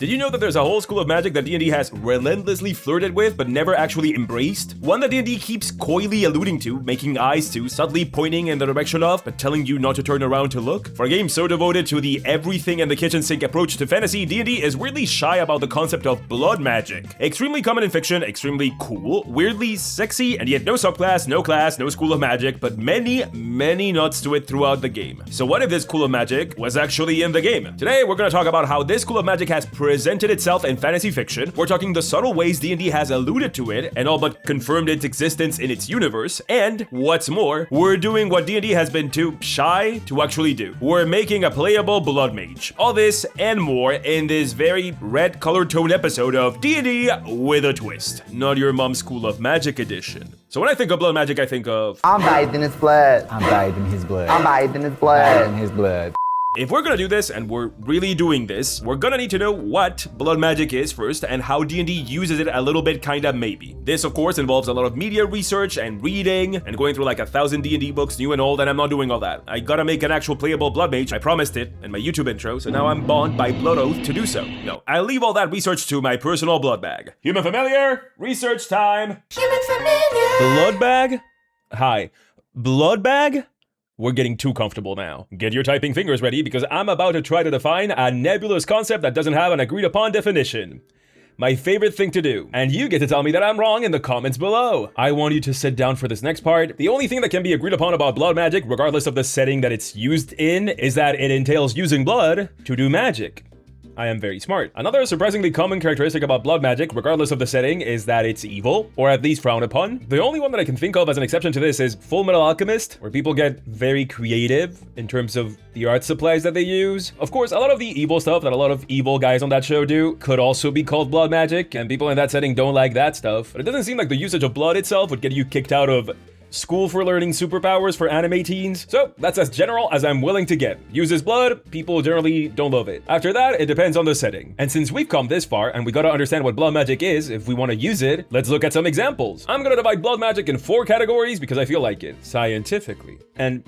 Did you know that there's a whole school of magic that D&D has relentlessly flirted with but never actually embraced? One that D&D keeps coyly alluding to, making eyes to, subtly pointing in the direction of, but telling you not to turn around to look? For a game so devoted to the everything in the kitchen sink approach to fantasy, D&D is weirdly shy about the concept of blood magic. Extremely common in fiction, extremely cool, weirdly sexy, and yet no subclass, no class, no school of magic, but many nods to it throughout the game. So what if this school of magic was actually in the game? Today we're gonna talk about how this school of magic has presented itself in fantasy fiction. We're talking the subtle ways D&D has alluded to it and all but confirmed its existence in its universe, and what's more, we're doing what D&D has been too shy to actually do. We're making a playable blood mage. All this and more in this very red colored toned episode of D&D with a twist, not your mom's school of magic edition. So when I think of blood magic, I think of I'm bathing his blood. I'm bathing his blood. I'm bathing his blood. Bathing his blood. If we're gonna do this, and we're really doing this, we're gonna need to know what blood magic is first and how D&D uses it a little bit, kinda maybe. This of course involves a lot of media research and reading and going through like 1,000 D&D books, new and old, and I'm not doing all that. I gotta make an actual playable blood mage, I promised it in my YouTube intro, so now I'm bound by blood oath to do so. No, I leave all that research to my personal blood bag. Human familiar, research time. Human familiar. Blood bag? Hi. Blood bag? We're getting too comfortable now. Get your typing fingers ready because I'm about to try to define a nebulous concept that doesn't have an agreed upon definition. My favorite thing to do. And you get to tell me that I'm wrong in the comments below. I want you to sit down for this next part. The only thing that can be agreed upon about blood magic, regardless of the setting that it's used in, is that it entails using blood to do magic. I am very smart. Another surprisingly common characteristic about blood magic, regardless of the setting, is that it's evil, or at least frowned upon. The only one that I can think of as an exception to this is Full Metal Alchemist, where people get very creative in terms of the art supplies that they use. Of course, a lot of the evil stuff that a lot of evil guys on that show do could also be called blood magic, and people in that setting don't like that stuff. But it doesn't seem like the usage of blood itself would get you kicked out of school for learning superpowers for anime teens. So that's as general as I'm willing to get. Uses blood, people generally don't love it. After that, it depends on the setting. And since we've come this far and we gotta understand what blood magic is if we want to use it, let's look at some examples. I'm gonna divide blood magic in 4 categories because I feel like it, scientifically. And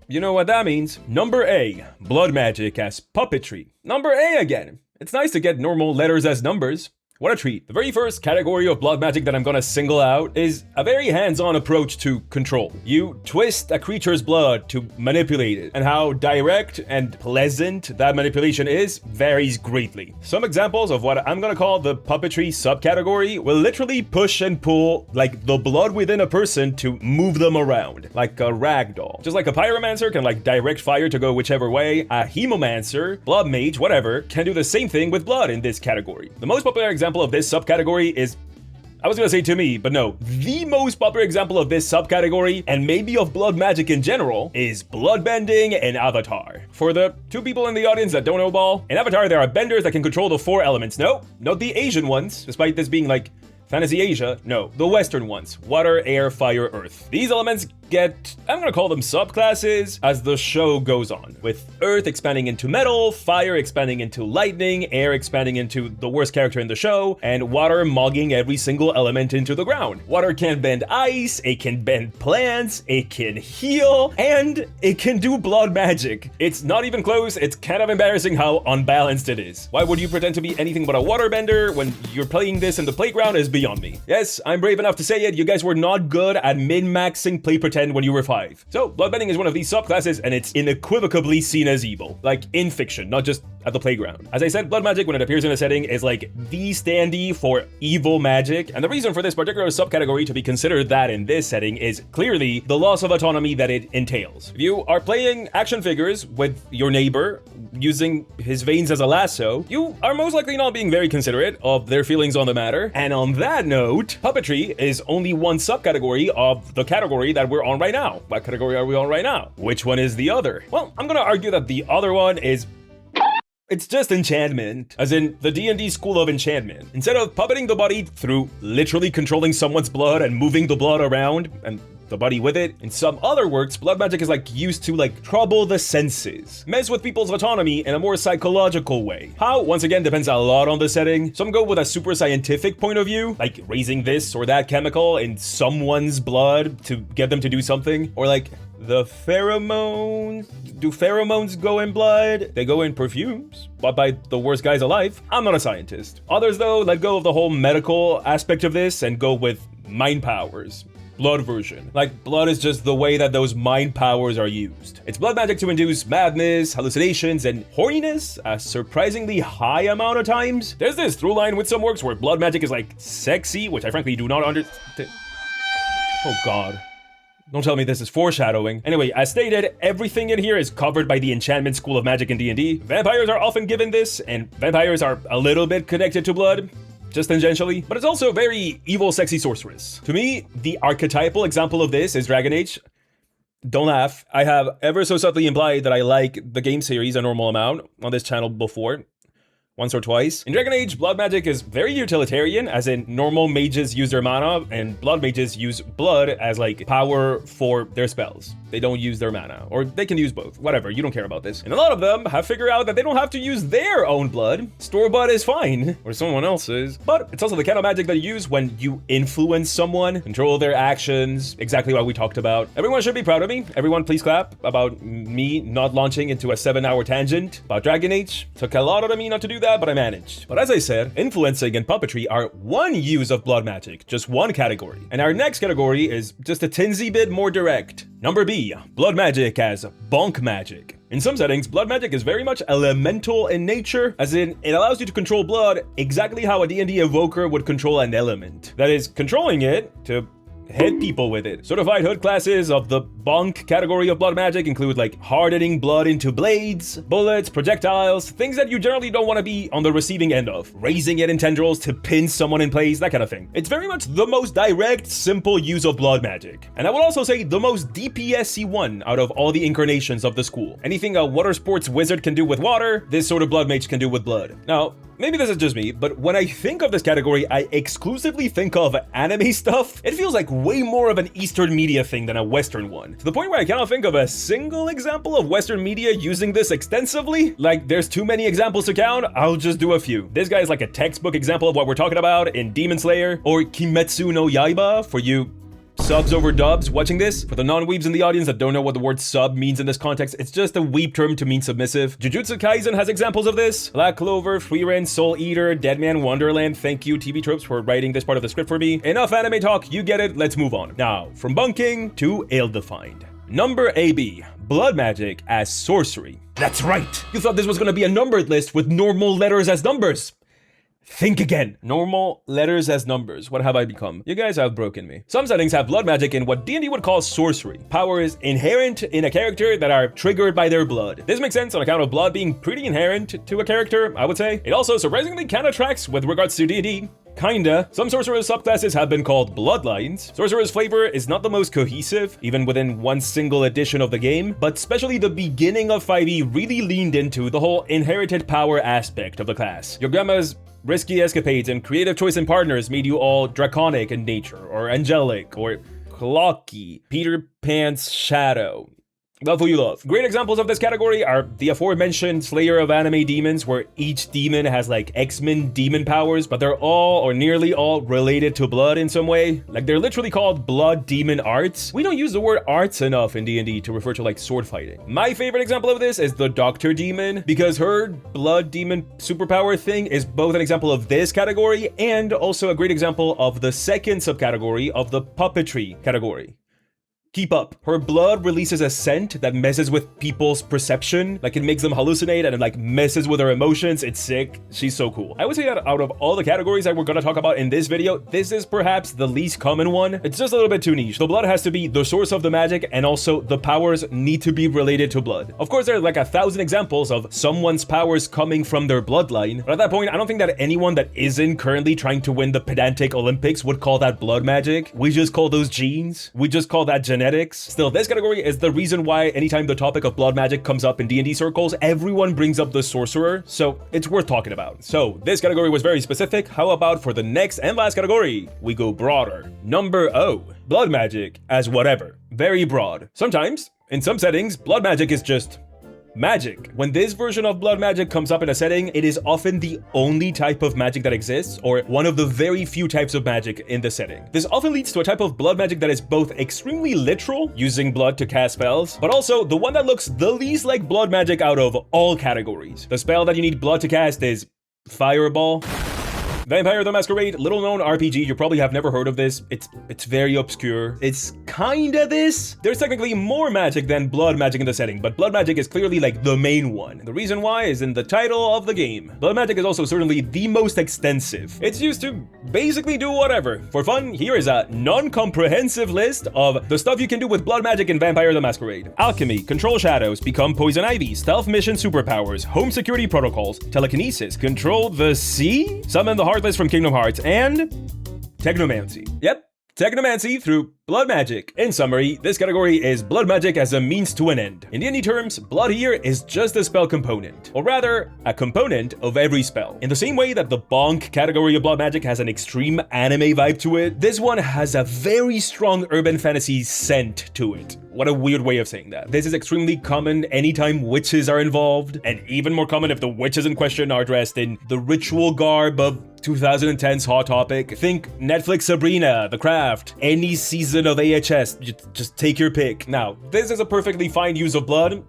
you know what that means. Number A, blood magic as puppetry. Number A again. It's nice to get normal letters as numbers. What a treat. The very first category of blood magic that I'm gonna single out is a very hands-on approach to control. You twist a creature's blood to manipulate it, and how direct and pleasant that manipulation is varies greatly. Some examples of what I'm gonna call the puppetry subcategory will literally push and pull like the blood within a person to move them around, like a rag doll. Just like a pyromancer can like direct fire to go whichever way, a hemomancer, blood mage, whatever, can do the same thing with blood in this category. The most popular example of this subcategory is, I was gonna say to me, but no, the most popular example of this subcategory, and maybe of blood magic in general, is bloodbending in Avatar. For the 2 people in the audience that don't know ball, in Avatar there are benders that can control the 4 elements. No, not the Asian ones, despite this being like Fantasy Asia, no, the Western ones, water, air, fire, earth. These elements get, I'm gonna call them subclasses as the show goes on, with earth expanding into metal, fire expanding into lightning, air expanding into the worst character in the show, and water mogging every single element into the ground. Water can bend ice, it can bend plants, it can heal, and it can do blood magic. It's not even close, it's kind of embarrassing how unbalanced it is. Why would you pretend to be anything but a waterbender when you're playing this in the playground is beyond me. Yes, I'm brave enough to say it, you guys were not good at min-maxing play pretend when you were 5. So, bloodbending is one of these subclasses and it's unequivocally seen as evil. Like, in fiction, not just at the playground. As I said, blood magic, when it appears in a setting, is like the standee for evil magic, and the reason for this particular subcategory to be considered that in this setting is clearly the loss of autonomy that it entails. If you are playing action figures with your neighbor, using his veins as a lasso, you are most likely not being very considerate of their feelings on the matter, and on that note, puppetry is only one subcategory of the category that we're on right now. What category are we on right now? Which one is the other? Well, I'm gonna argue that the other one is, it's just enchantment, as in the D&D school of enchantment. Instead of puppeting the body through literally controlling someone's blood and moving the blood around, and the body with it. In some other works, blood magic is like used to like trouble the senses, mess with people's autonomy in a more psychological way. How, once again, depends a lot on the setting. Some go with a super scientific point of view, like raising this or that chemical in someone's blood to get them to do something, or like the pheromones. Do pheromones go in blood? They go in perfumes, bought by the worst guys alive. I'm not a scientist. Others, though, let go of the whole medical aspect of this and go with mind powers. Blood version. Like, blood is just the way that those mind powers are used. It's blood magic to induce madness, hallucinations, and horniness a surprisingly high amount of times. There's this through line with some works where blood magic is like sexy, which I frankly do not understand. Oh god. Don't tell me this is foreshadowing. Anyway, as stated, everything in here is covered by the enchantment school of magic in D&D. Vampires are often given this, and vampires are a little bit connected to blood, just tangentially, but it's also very evil, sexy sorceress. To me, the archetypal example of this is Dragon Age. Don't laugh. I have ever so subtly implied that I like the game series a normal amount on this channel before. Once or twice. In Dragon Age, blood magic is very utilitarian, as in normal mages use their mana, and blood mages use blood as like power for their spells. They don't use their mana, or they can use both, whatever, you don't care about this. And a lot of them have figured out that they don't have to use their own blood. Store-bought is fine, or someone else's, but it's also the kind of magic that you use when you influence someone, control their actions, exactly what we talked about. Everyone should be proud of me. Everyone please clap about me not launching into a 7-hour tangent about Dragon Age. Took a lot out of me not to do that, but I managed. But as I said, influencing and puppetry are one use of blood magic, just one category. And our next category is just a tinsy bit more direct. Number B, blood magic as bonk magic. In some settings, blood magic is very much elemental in nature, as in, it allows you to control blood exactly how a D&D evoker would control an element. That is, controlling it to hit people with it. Certified hood classes of the bonk category of blood magic include like hardening blood into blades, bullets, projectiles, things that you generally don't want to be on the receiving end of. Raising it in tendrils to pin someone in place, that kind of thing. It's very much the most direct, simple use of blood magic. And I would also say the most DPS-y one out of all the incarnations of the school. Anything a water sports wizard can do with water, this sort of blood mage can do with blood. Now, maybe this is just me, but when I think of this category, I exclusively think of anime stuff. It feels like way more of an Eastern media thing than a Western one. To the point where I cannot think of a single example of Western media using this extensively. Like, there's too many examples to count, I'll just do a few. This guy is like a textbook example of what we're talking about in Demon Slayer, or Kimetsu no Yaiba, for you subs over dubs watching this. For the non-weebs in the audience that don't know what the word sub means in this context, it's just a weeb term to mean submissive. Jujutsu Kaisen has examples of this. Black Clover, Frieren, Soul Eater, Deadman Wonderland. Thank you, TV Tropes, for writing this part of the script for me. Enough anime talk, you get it, let's move on. Now, from bunking to ill-defined. Number AB, blood magic as sorcery. That's right! You thought this was gonna be a numbered list with normal letters as numbers. Think again. Normal letters as numbers. What have I become? You guys have broken me. Some settings have blood magic in what D&D would call sorcery. Powers inherent in a character that are triggered by their blood. This makes sense on account of blood being pretty inherent to a character, I would say. It also surprisingly kinda tracks with regards to D&D. Kinda. Some sorcerer's subclasses have been called bloodlines. Sorcerer's flavor is not the most cohesive, even within one single edition of the game, but especially the beginning of 5e really leaned into the whole inherited power aspect of the class. Your grandma's risky escapades and creative choice in partners made you all draconic in nature, or angelic, or clocky, Peter Pan's shadow. Love who you love. Great examples of this category are the aforementioned Slayer of Anime Demons, where each demon has like X-Men demon powers, but they're all or nearly all related to blood in some way. Like, they're literally called blood demon arts. We don't use the word arts enough in D&D to refer to like sword fighting. My favorite example of this is the Doctor Demon, because her blood demon superpower thing is both an example of this category and also a great example of the second subcategory of the puppetry category. Keep up. Her blood releases a scent that messes with people's perception. Like, it makes them hallucinate and it like messes with their emotions. It's sick. She's so cool. I would say that out of all the categories that we're gonna talk about in this video, this is perhaps the least common one. It's just a little bit too niche. The blood has to be the source of the magic, and also the powers need to be related to blood. Of course, there are like 1,000 examples of someone's powers coming from their bloodline, but at that point, I don't think that anyone that isn't currently trying to win the pedantic Olympics would call that blood magic. We just call those genes. We just call that genetics. Still, this category is the reason why anytime the topic of blood magic comes up in D&D circles, everyone brings up the sorcerer, so it's worth talking about. So, this category was very specific. How about for the next and last category, we go broader. Number O, blood magic as whatever. Very broad. Sometimes, in some settings, blood magic is just Magic. When this version of blood magic comes up in a setting, it is often the only type of magic that exists, or one of the very few types of magic in the setting. This often leads to a type of blood magic that is both extremely literal, using blood to cast spells, but also the one that looks the least like blood magic out of all categories. The spell that you need blood to cast is Fireball. Vampire the Masquerade, little known RPG, you probably have never heard of this. It's very obscure. It's kinda this. There's technically more magic than blood magic in the setting, but blood magic is clearly like the main one. The reason why is in the title of the game. Blood magic is also certainly the most extensive. It's used to basically do whatever. For fun, here is a non-comprehensive list of the stuff you can do with blood magic in Vampire the Masquerade. Alchemy, control shadows, become poison ivy, stealth mission superpowers, home security protocols, telekinesis, control the sea, summon the Heartless from Kingdom Hearts, and Technomancy. Yep, Technomancy through blood magic. In summary, this category is blood magic as a means to an end. In D&D terms, blood here is just a spell component, or rather, a component of every spell. In the same way that the bonk category of blood magic has an extreme anime vibe to it, this one has a very strong urban fantasy scent to it. What a weird way of saying that. This is extremely common anytime witches are involved, and even more common if the witches in question are dressed in the ritual garb of 2010's Hot Topic. Think Netflix Sabrina, The Craft, any season of AHS, just take your pick. Now, this is a perfectly fine use of blood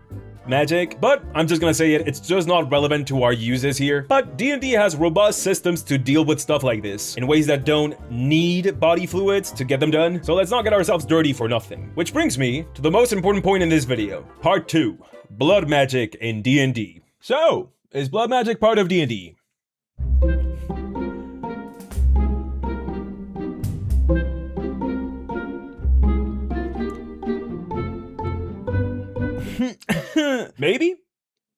magic, but I'm just gonna say it, it's just not relevant to our uses here. But D&D has robust systems to deal with stuff like this in ways that don't need body fluids to get them done, so let's not get ourselves dirty for nothing. Which brings me to the most important point in this video, part 2, blood magic in D&D. So, is blood magic part of D&D? Maybe?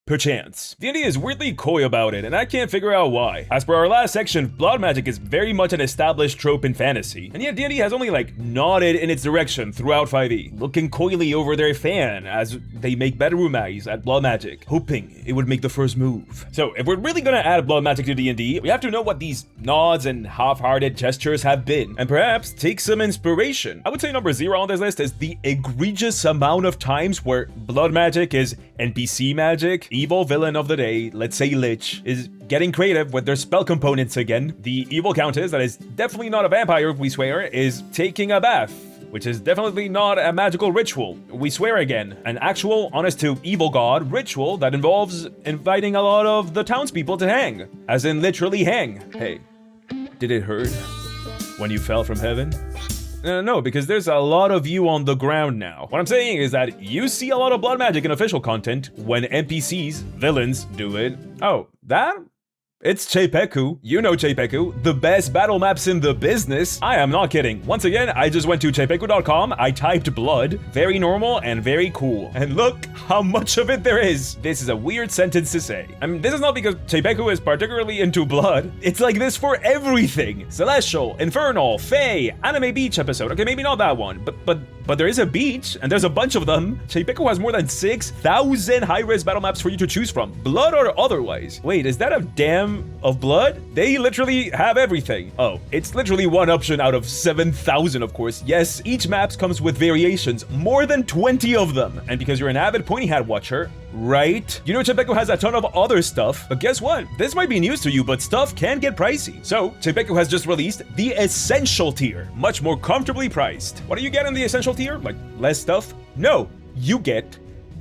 Perchance. D&D is weirdly coy about it, and I can't figure out why. As per our last section, blood magic is very much an established trope in fantasy, and yet D&D has only nodded in its direction throughout 5e, looking coyly over their fan as they make bedroom eyes at blood magic, hoping it would make the first move. So if we're really gonna add blood magic to D&D, we have to know what these nods and half-hearted gestures have been, and perhaps take some inspiration. I would say number 0 on this list is the egregious amount of times where blood magic is NPC magic. Evil villain of the day, let's say Lychii, is getting creative with their spell components again. The evil countess, that is definitely not a vampire, we swear, is taking a bath, which is definitely not a magical ritual. We swear again, an actual, honest to evil god ritual that involves inviting a lot of the townspeople to hang, as in literally hang. Hey, did it hurt when you fell from heaven? No, because there's a lot of you on the ground now. What I'm saying is that you see a lot of blood magic in official content when NPCs, villains, do it. Oh, that? It's Czepeku. You know Czepeku, the best battle maps in the business. I am not kidding. Once again, I just went to czepeku.com, I typed blood, very normal and very cool. And look how much of it there is. This is a weird sentence to say. I mean, this is not because Czepeku is particularly into blood. It's like this for everything. Celestial, Infernal, Fae, Anime Beach episode. Okay, maybe not that one, but there is a beach, and there's a bunch of them. Czepeku has more than 6,000 high-res battle maps for you to choose from, blood or otherwise. Wait, is that a dam of blood? They literally have everything. Oh, it's literally one option out of 7,000, of course. Yes, each map comes with variations, more than 20 of them. And because you're an avid Pointy Hat watcher, right? You know Czepeku has a ton of other stuff, but guess what? This might be news to you, but stuff can get pricey. So, Czepeku has just released the Essential tier, much more comfortably priced. What do you get in the Essential tier? Like, less stuff? No, you get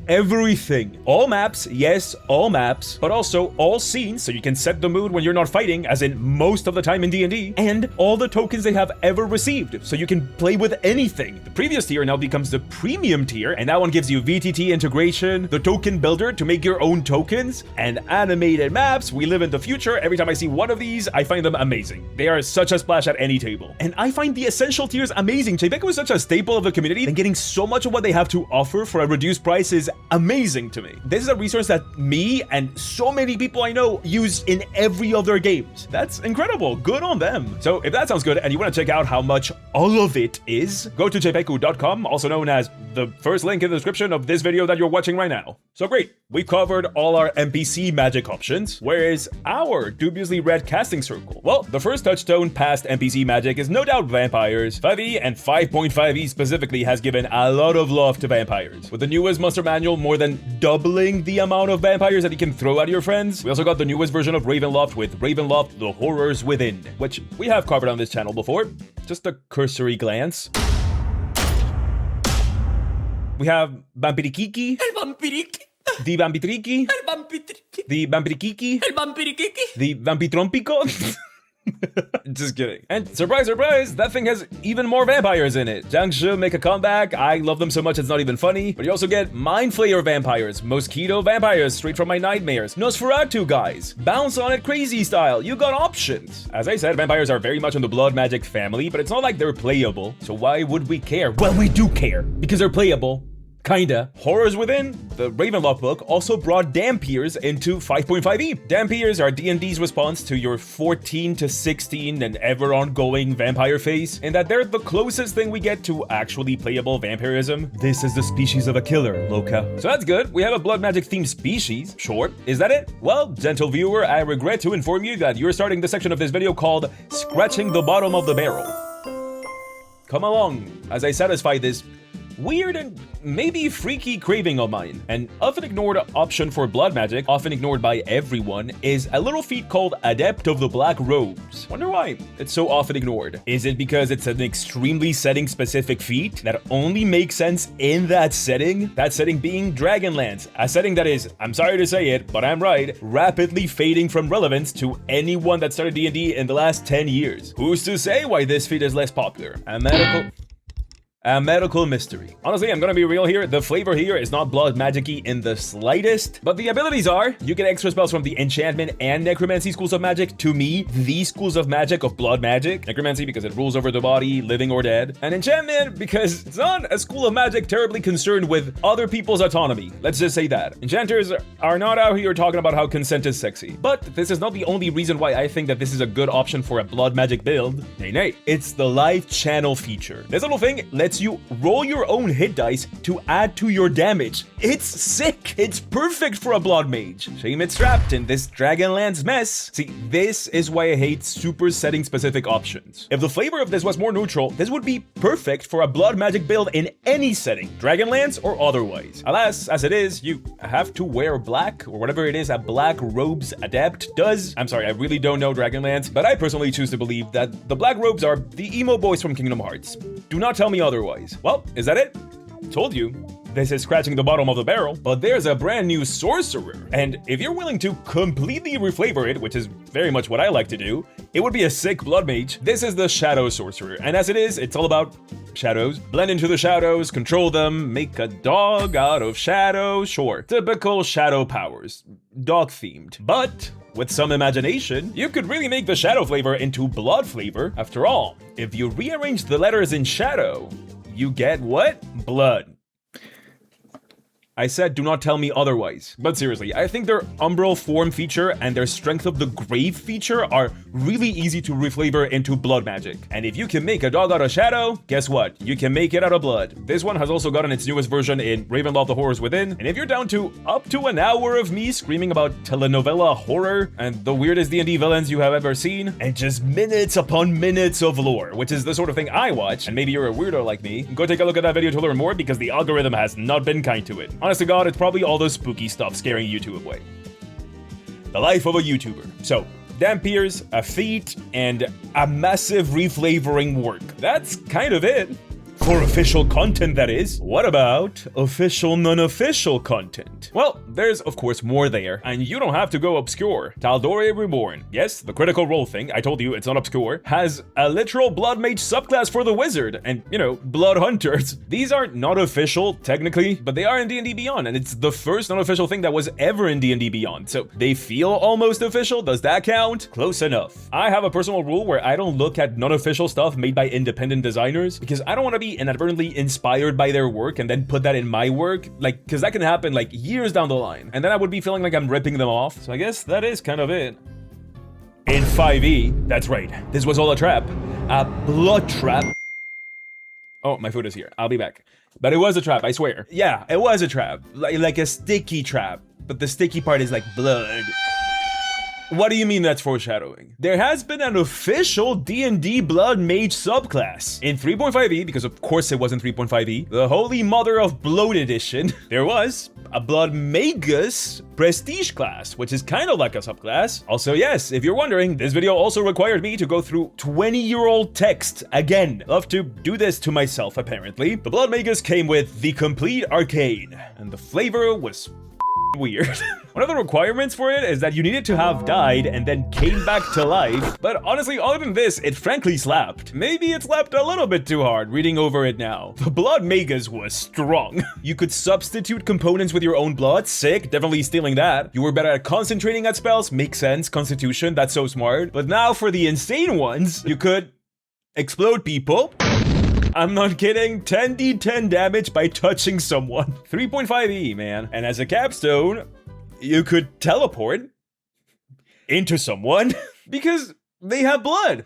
everything. All maps, yes, all maps, but also all scenes, so you can set the mood when you're not fighting, as in most of the time in D&D, and all the tokens they have ever received, so you can play with anything. The previous tier now becomes the Premium tier, and that one gives you VTT integration, the token builder to make your own tokens, and animated maps. We live in the future. Every time I see one of these, I find them amazing. They are such a splash at any table. And I find the Essential tiers amazing. Czepeku is such a staple of the community, and getting so much of what they have to offer for a reduced price is amazing to me. This is a resource that me and so many people I know use in every of their games. That's incredible. Good on them. So if that sounds good and you want to check out how much all of it is, go to Czepeku.com, also known as the first link in the description of this video that you're watching right now. So great, we covered all our NPC magic options. Where is our dubiously red casting circle? Well, the first touchstone past NPC magic is no doubt vampires. 5e and 5.5e specifically has given a lot of love to vampires. With the newest monster manual more than doubling the amount of vampires that you can throw at your friends. We also got the newest version of Ravenloft with Ravenloft The Horrors Within, which we have covered on this channel before. Just a cursory glance. We have Vampirikiki, El vampiriqui. the Vampitriki, El vampiriqui. the Vampirikiki, El vampiriqui. the Vampitrompico. Just kidding. And surprise, surprise, that thing has even more vampires in it. Jiangshi make a comeback. I love them so much it's not even funny. But you also get Mind Flayer vampires, Mosquito vampires straight from my nightmares, Nosferatu guys, Bounce on it crazy style. You got options. As I said, vampires are very much in the blood magic family, but it's not like they're playable. So why would we care? Well, we do care because they're playable. Kinda. Horrors Within, the Ravenloft book, also brought Dampiers into 5.5e. Dampiers are D&D's response to your 14 to 16 and ever ongoing vampire phase, in that they're the closest thing we get to actually playable vampirism. This is the species of a killer, Loka. So that's good. We have a blood magic themed species. Sure. Is that it? Well, gentle viewer, I regret to inform you that you're starting the section of this video called Scratching the Bottom of the Barrel. Come along as I satisfy this weird and maybe freaky craving of mine. An often ignored option for blood magic, often ignored by everyone, is a little feat called Adept of the Black Robes. Wonder why it's so often ignored. Is it because it's an extremely setting specific feat that only makes sense in that setting? That setting being Dragonlance, a setting that is, I'm sorry to say it, but I'm right, rapidly fading from relevance to anyone that started D&D in the last 10 years. Who's to say why this feat is less popular? A medical mystery. Honestly, I'm gonna be real here. The flavor here is not blood magic-y in the slightest, but the abilities are. You get extra spells from the enchantment and necromancy schools of magic. To me, the schools of magic of blood magic. Necromancy because it rules over the body, living or dead. And enchantment because it's not a school of magic terribly concerned with other people's autonomy. Let's just say that. Enchanters are not out here talking about how consent is sexy. But this is not the only reason why I think that this is a good option for a blood magic build. Nay. It's the live channel feature. This little thing lets you roll your own hit dice to add to your damage. It's sick. It's perfect for a blood mage. Shame it's trapped in this Dragonlance mess. See, this is why I hate super setting specific options. If the flavor of this was more neutral, this would be perfect for a blood magic build in any setting, Dragonlance or otherwise. Alas, as it is, you have to wear black or whatever it is a black robes adept does. I'm sorry, I really don't know Dragonlance, but I personally choose to believe that the black robes are the emo boys from Kingdom Hearts. Do not tell me otherwise. Well, is that it? Told you. This is scratching the bottom of the barrel, but there's a brand new sorcerer. And if you're willing to completely reflavor it, which is very much what I like to do, it would be a sick blood mage. This is the Shadow Sorcerer. And as it is, it's all about shadows. Blend into the shadows, control them, make a dog out of shadows. Sure, typical shadow powers. Dog themed. But with some imagination, you could really make the shadow flavor into blood flavor. After all, if you rearrange the letters in shadow, you get what? Blood. I said do not tell me otherwise. But seriously, I think their umbral form feature and their strength of the grave feature are really easy to reflavor into blood magic. And if you can make a dog out of shadow, guess what? You can make it out of blood. This one has also gotten its newest version in Ravenloft The Horrors Within. And if you're down to up to an hour of me screaming about telenovela horror and the weirdest D&D villains you have ever seen, and just minutes upon minutes of lore, which is the sort of thing I watch, and maybe you're a weirdo like me, go take a look at that video to learn more because the algorithm has not been kind to it. Honest to God, it's probably all the spooky stuff scaring YouTube away. The life of a YouTuber. So, Dampiers, a feat, and a massive reflavoring work. That's kind of it. For official content, that is. What about official non-official content? Well, there's of course more there, and you don't have to go obscure. Tal'Dorei Reborn, yes, the critical role thing, I told you it's not obscure, has a literal blood mage subclass for the wizard, and, you know, blood hunters. These are not official, technically, but they are in D&D Beyond, and it's the first non-official thing that was ever in D&D Beyond, so they feel almost official. Does that count? Close enough. I have a personal rule where I don't look at non-official stuff made by independent designers, because I don't want to be inadvertently inspired by their work and then put that in my work, like, because that can happen like years down the line, and then I would be feeling like I'm ripping them off. So I guess that is kind of it. In 5e, that's right, this was all a trap. A blood trap. Oh, my food is here. I'll be back. But it was a trap, I swear. Yeah, it was a trap. Like a sticky trap. But the sticky part is like blood. What do you mean that's foreshadowing? There has been an official D&D Blood Mage subclass. In 3.5e, because of course it wasn't 3.5e, the Holy Mother of Bloat edition, there was a Blood Magus Prestige class, which is kind of like a subclass. Also, yes, if you're wondering, this video also required me to go through 20-year-old text again. Love to do this to myself, apparently. The Blood Magus came with the Complete Arcane, and the flavor was weird. One of the requirements for it is that you needed to have died and then came back to life. But honestly, other than this, it frankly slapped. Maybe it slapped a little bit too hard reading over it now. The Blood Magus was strong. You could substitute components with your own blood. Sick, definitely stealing that. You were better at concentrating at spells. Makes sense, Constitution, that's so smart. But now for the insane ones, you could explode people. I'm not kidding, 10d10 damage by touching someone. 3.5e, man. And as a capstone, you could teleport into someone because they have blood.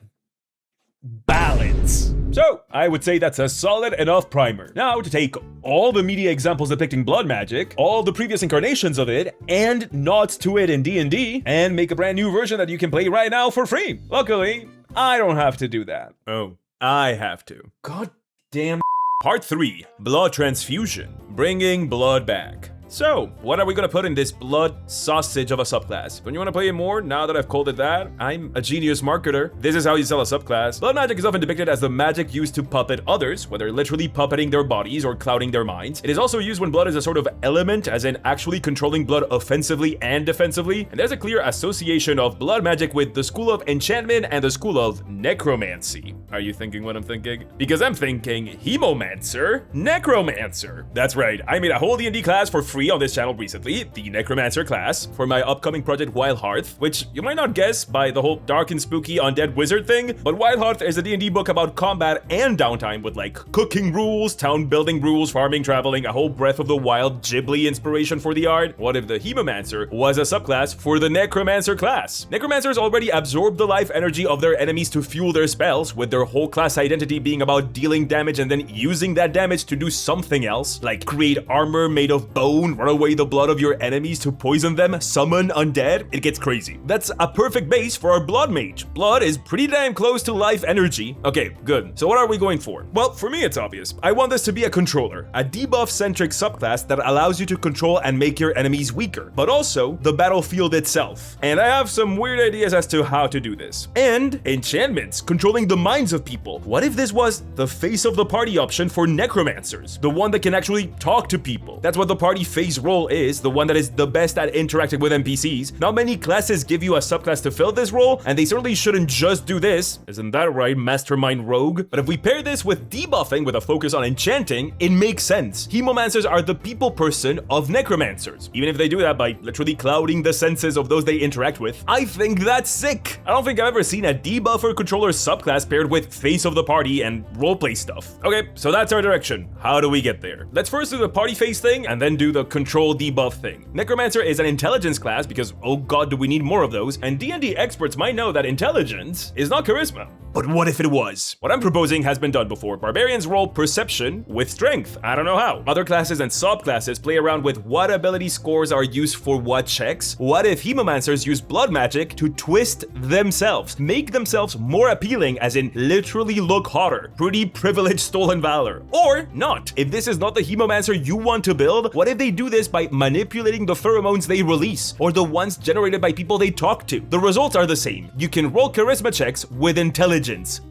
Balance. So, I would say that's a solid enough primer. Now, to take all the media examples depicting blood magic, all the previous incarnations of it, and nods to it in D&D, and make a brand new version that you can play right now for free. Luckily, I don't have to do that. Oh, I have to. God damn. Part 3, Blood Transfusion, bringing blood back. So, what are we gonna put in this blood sausage of a subclass? Don't you wanna play it more now that I've called it that? I'm a genius marketer. This is how you sell a subclass. Blood magic is often depicted as the magic used to puppet others, whether literally puppeting their bodies or clouding their minds. It is also used when blood is a sort of element, as in actually controlling blood offensively and defensively. And there's a clear association of blood magic with the school of enchantment and the school of necromancy. Are you thinking what I'm thinking? Because I'm thinking Hemomancer, Necromancer. That's right, I made a whole D&D class for free on this channel recently, the Necromancer class, for my upcoming project Wild Hearth, which you might not guess by the whole dark and spooky undead wizard thing, but Wild Hearth is a D&D book about combat and downtime with like cooking rules, town building rules, farming, traveling, a whole Breath of the Wild Ghibli inspiration for the art. What if the Hemomancer was a subclass for the Necromancer class? Necromancers already absorb the life energy of their enemies to fuel their spells, with their whole class identity being about dealing damage and then using that damage to do something else, like create armor made of bone, run away the blood of your enemies to poison them, summon undead. It gets crazy. That's a perfect base for our blood mage. Blood is pretty damn close to life energy. Okay, good. So what are we going for? Well, for me it's obvious. I want this to be a controller, a debuff-centric subclass that allows you to control and make your enemies weaker, but also the battlefield itself. And I have some weird ideas as to how to do this. And enchantments, controlling the minds of people. What if this was the face of the party option for necromancers? The one that can actually talk to people. That's what the party face role is, the one that is the best at interacting with NPCs. Not many classes give you a subclass to fill this role, and they certainly shouldn't just do this. Isn't that right, Mastermind Rogue? But if we pair this with debuffing with a focus on enchanting, it makes sense. Hemomancers are the people person of necromancers, even if they do that by literally clouding the senses of those they interact with. I think that's sick. I don't think I've ever seen a debuffer controller subclass paired with face of the party and roleplay stuff. Okay, so that's our direction. How do we get there? Let's first do the party face thing and then do the control debuff thing. Necromancer is an intelligence class because, oh god, do we need more of those, and D&D experts might know that intelligence is not charisma. But what if it was? What I'm proposing has been done before. Barbarians roll perception with strength. I don't know how. Other classes and subclasses play around with what ability scores are used for what checks. What if Hemomancers use blood magic to twist themselves, make themselves more appealing, as in literally look hotter, pretty privileged stolen valor? Or not. If this is not the Hemomancer you want to build, what if they do this by manipulating the pheromones they release, or the ones generated by people they talk to? The results are the same. You can roll charisma checks with intelligence.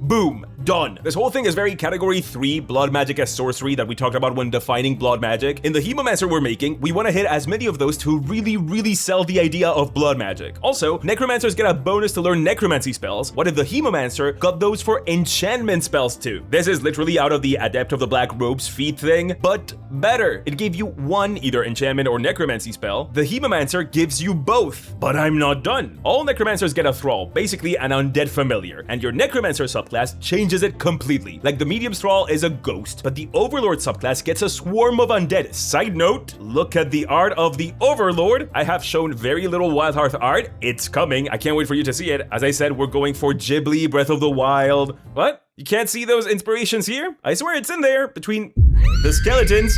Boom. Done. This whole thing is very category 3 blood magic as sorcery that we talked about when defining blood magic. In the Hemomancer we're making, we want to hit as many of those to really sell the idea of blood magic. Also, necromancers get a bonus to learn necromancy spells. What if the Hemomancer got those for enchantment spells too? This is literally out of the Adept of the Black Robes feat thing, but better. It gave you one either enchantment or necromancy spell. The Hemomancer gives you both. But I'm not done. All necromancers get a thrall, basically an undead familiar, and your necromancer subclass changes it completely. Like the medium thrall is a ghost, but the overlord subclass gets a swarm of undead. Side note, look at the art of the overlord. I have shown very little Wild Hearth art. It's coming. I can't wait for you to see it. As I said, we're going for Ghibli, Breath of the Wild. What? You can't see those inspirations here? I swear it's in there between the skeletons.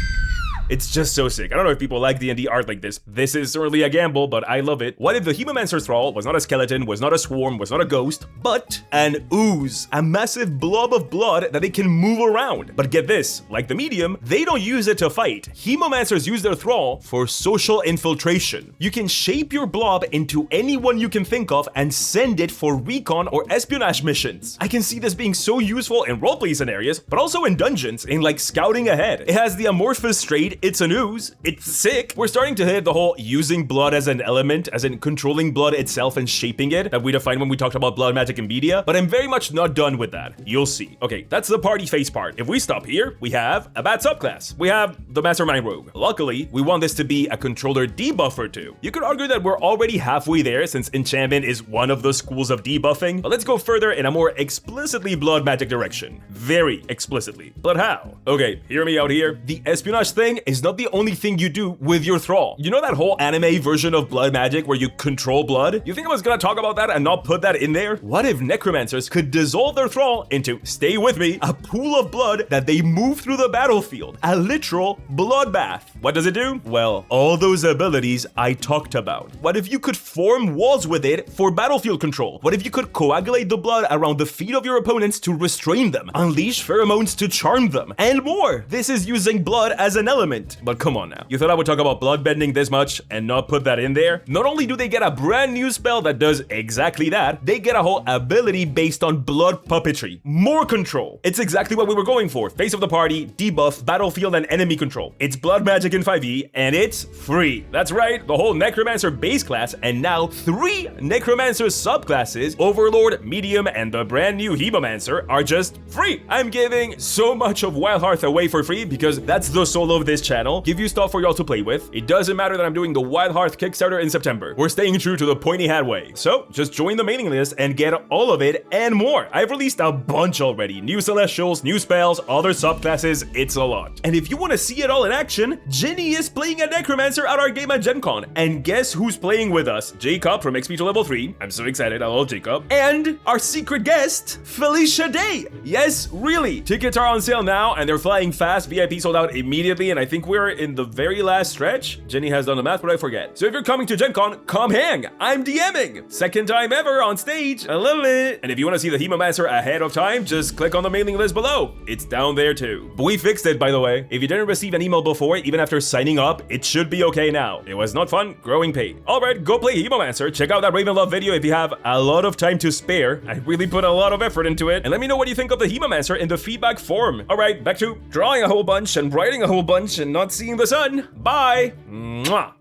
It's just so sick. I don't know if people like D&D art like this. This is certainly a gamble, but I love it. What if the Hemomancer thrall was not a skeleton, was not a swarm, was not a ghost, but an ooze, a massive blob of blood that they can move around? But get this, like the medium, they don't use it to fight. Hemomancers use their thrall for social infiltration. You can shape your blob into anyone you can think of and send it for recon or espionage missions. I can see this being so useful in roleplay scenarios, but also in dungeons, in like scouting ahead. It has the amorphous trait. It's an ooze. It's sick. We're starting to hit the whole using blood as an element, as in controlling blood itself and shaping it, that we defined when we talked about blood magic and media, but I'm very much not done with that. You'll see. Okay, that's the party face part. If we stop here, we have a bad subclass. We have the Mastermind Rogue. Luckily, we want this to be a controller debuffer too. You could argue that we're already halfway there since enchantment is one of the schools of debuffing, but let's go further in a more explicitly blood magic direction. Very explicitly. But how? Okay, hear me out here. The espionage thing is not the only thing you do with your thrall. You know that whole anime version of blood magic where you control blood? You think I was gonna talk about that and not put that in there? What if necromancers could dissolve their thrall into, stay with me, a pool of blood that they move through the battlefield? A literal bloodbath. What does it do? Well, all those abilities I talked about. What if you could form walls with it for battlefield control? What if you could coagulate the blood around the feet of your opponents to restrain them, unleash pheromones to charm them, and more? This is using blood as an element. But come on now. You thought I would talk about bloodbending this much and not put that in there? Not only do they get a brand new spell that does exactly that, they get a whole ability based on blood puppetry. More control. It's exactly what we were going for. Face of the party, debuff, battlefield, and enemy control. It's blood magic in 5e, and it's free. That's right, the whole Necromancer base class, and now 3 Necromancer subclasses, Overlord, Medium, and the brand new Hemomancer are just free. I'm giving so much of Wild Hearth away for free because that's the soul of this channel. Give you stuff for y'all to play with. It doesn't matter that I'm doing the Wild Hearth Kickstarter in September. We're staying true to the Pointy Hat way. So just join the mailing list and get all of it and more. I've released a bunch already. New Celestials, new spells, other subclasses. It's a lot. And if you want to see it all in action, Jenny is playing a Necromancer at our game at Gencon. And guess who's playing with us? Jacob from XP to level 3. I'm so excited. I love Jacob. And our secret guest, Felicia Day. Yes, really. Tickets are on sale now and they're flying fast. VIP sold out immediately and I think we're in the very last stretch. Jenny has done the math, but I forget. So if you're coming to Gen Con, come hang. I'm DMing. Second time ever on stage. I love it. And if you want to see the Hemomancer ahead of time, just click on the mailing list below. It's down there too. But we fixed it, by the way. If you didn't receive an email before, even after signing up, it should be okay now. It was not fun, growing pain. Alright, go play Hemomancer. Check out that Ravenlove video if you have a lot of time to spare. I really put a lot of effort into it. And let me know what you think of the Hemomancer in the feedback form. Alright, back to drawing a whole bunch and writing a whole bunch and not seeing the sun. Bye! Mwah!